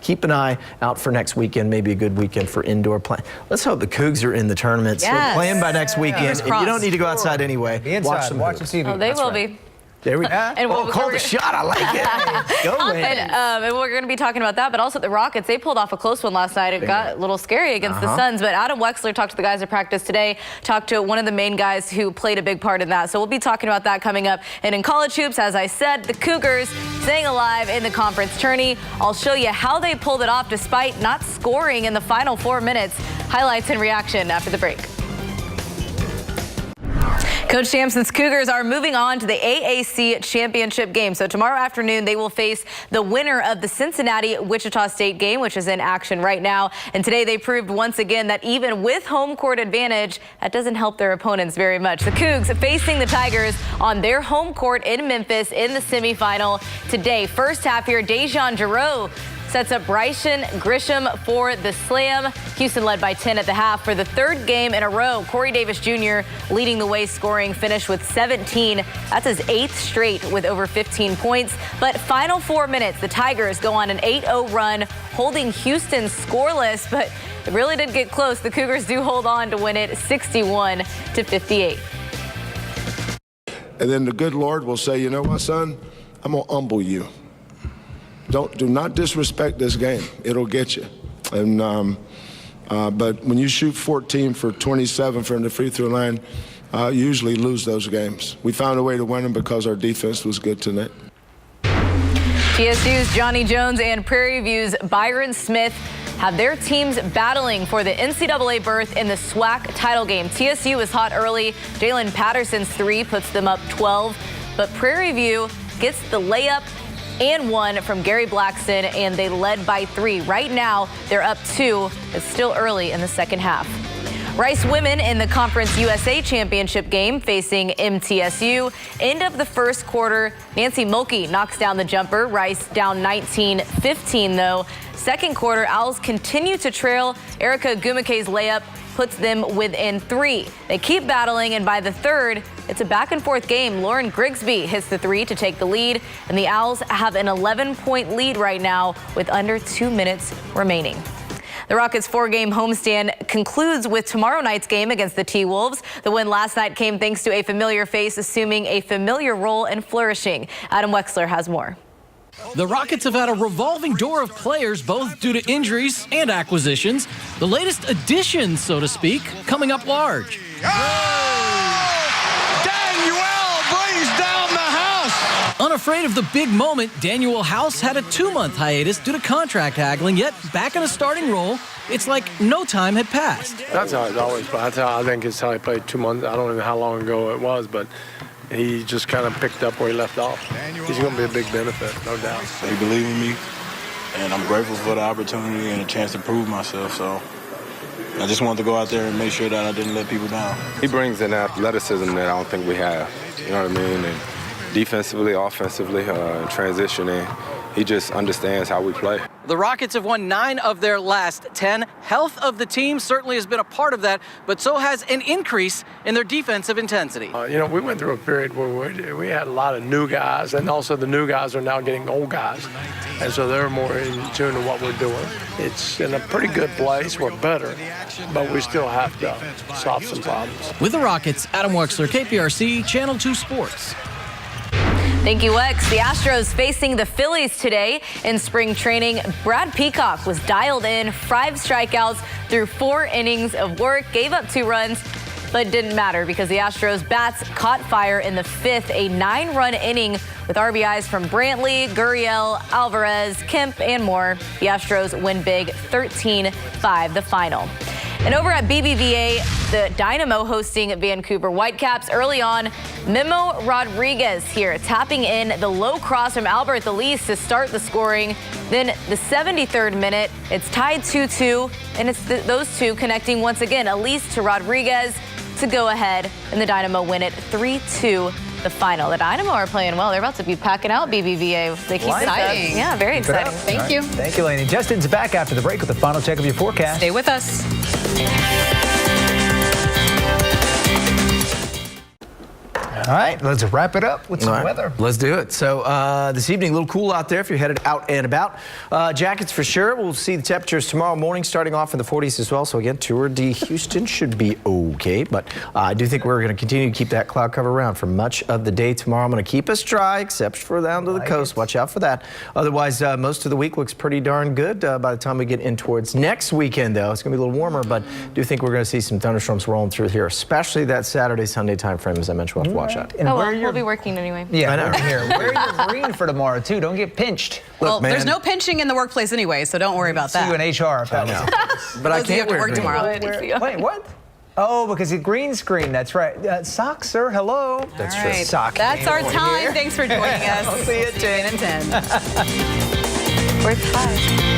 Keep an eye out for next weekend, maybe a good weekend for indoor play. Let's hope the Cougs are in the tournament. Yes. So playing by next weekend, and you don't need to go outside anyway. Be inside, watch the TV. Oh, they will be. There we go. And call the shot. I like it. Go ahead. And we're going to be talking about that, but also the Rockets. They pulled off a close one last night. It got a little scary against the Suns, but Adam Wexler talked to the guys at practice today, talked to one of the main guys who played a big part in that. So we'll be talking about that coming up. And in college hoops, as I said, the Cougars staying alive in the conference tourney. I'll show you how they pulled it off despite not scoring in the final 4 minutes. Highlights and reaction after the break. Coach Sampson's Cougars are moving on to the AAC championship game. So tomorrow afternoon, they will face the winner of the Cincinnati-Wichita State game, which is in action right now. And today they proved once again that even with home court advantage, that doesn't help their opponents very much. The Cougs facing the Tigers on their home court in Memphis in the semifinal today. First half here, Dejan Giroux sets up Bryson Grisham for the slam. Houston led by 10 at the half for the third game in a row. Corey Davis Jr. leading the way, scoring, finished with 17. That's his 8th straight with over 15 points. But final 4 minutes, the Tigers go on an 8-0 run, holding Houston scoreless, but it really did get close. The Cougars do hold on to win it 61-58. And then the good Lord will say, you know what, son? I'm going to humble you. Do not disrespect this game. It'll get you. And but when you shoot 14 for 27 from the free throw line, you usually lose those games. We found a way to win them because our defense was good tonight. TSU's Johnny Jones and Prairie View's Byron Smith have their teams battling for the NCAA berth in the SWAC title game. TSU is hot early. Jalen Patterson's 3 puts them up 12, but Prairie View gets the layup and 1 from Gary Blackson, and they led by 3. Right now, they're up 2. It's still early in the second half. Rice women in the Conference USA Championship game facing MTSU. End of the first quarter, Nancy Mulkey knocks down the jumper. Rice down 19-15, though. Second quarter, Owls continue to trail. Erica Gumike's layup puts them within 3. They keep battling, and by the third, it's a back-and-forth game. Lauren Grigsby hits the 3 to take the lead, and the Owls have an 11-point lead right now with under 2 minutes remaining. The Rockets' 4-game homestand concludes with tomorrow night's game against the T-Wolves. The win last night came thanks to a familiar face assuming a familiar role and flourishing. Adam Wexler has more. The Rockets have had a revolving door of players, both due to injuries and acquisitions. The latest addition, so to speak, coming up large. Unafraid of the big moment, Daniel House had a 2-month hiatus due to contract haggling, yet back in a starting role, it's like no time had passed. That's how it's always played. I think it's how he played 2 months. I don't know how long ago it was, but he just kind of picked up where he left off. He's going to be a big benefit, no doubt. They believe in me, and I'm grateful for the opportunity and a chance to prove myself. So I just wanted to go out there and make sure that I didn't let people down. He brings an athleticism that I don't think we have. You know what I mean? And defensively, offensively, transitioning, he just understands how we play. The Rockets have won 9 of their last 10. Health of the team certainly has been a part of that, but so has an increase in their defensive intensity. You know, we went through a period where we had a lot of new guys, and also the new guys are now getting old guys. And so they're more in tune to what we're doing. It's in a pretty good place. We're better, but we still have to solve some problems. With the Rockets, Adam Wexler, KPRC, Channel 2 Sports. Thank you, Wex. The Astros facing the Phillies today in spring training. Brad Peacock was dialed in, 5 strikeouts through 4 innings of work, gave up 2 runs, but it didn't matter because the Astros bats caught fire in the 5th, a 9-run inning with RBIs from Brantley, Gurriel, Alvarez, Kemp, and more. The Astros win big 13-5, the final. And over at BBVA, the Dynamo hosting Vancouver Whitecaps. Early on, Memo Rodriguez here tapping in the low cross from Albert Elise to start the scoring. Then the 73rd minute, it's tied 2-2, and it's those two connecting once again. Elise to Rodriguez to go ahead, and the Dynamo win it 3-2. The final. The Dynamo are playing well. They're about to be packing out BBVA. They keep exciting. Yeah, very exciting. Thank you. Thank you, Lainey. Justin's back after the break with the final check of your forecast. Stay with us. All right, let's wrap it up with some All right, weather. Let's do it. So this evening, a little cool out there if you're headed out and about. Jackets for sure. We'll see the temperatures tomorrow morning starting off in the 40s as well. So again, Tour de Houston should be okay. But I do think we're going to continue to keep that cloud cover around for much of the day tomorrow. I'm going to keep us dry, except for down to the coast. Watch out for that. Otherwise, most of the week looks pretty darn good. By the time we get in towards next weekend, though, it's going to be a little warmer. But I do think we're going to see some thunderstorms rolling through here, especially that Saturday, Sunday time frame, as I mentioned. We'll have to watch out. And Oh, where well, are we'll be working anyway. Yeah, I know. we're here. Wear your green for tomorrow, too. Don't get pinched. Well, man. there's no pinching in the workplace anyway, so don't worry about See that. you in HR if that was. But I Those of you can't have to wear work green. tomorrow. Wait, what? Oh, because the green screen. That's right. Socks, sir. Hello. That's All true. right. Sock That's our game time. here. Thanks for joining us. I'll see you at 10. And 10. We're tied.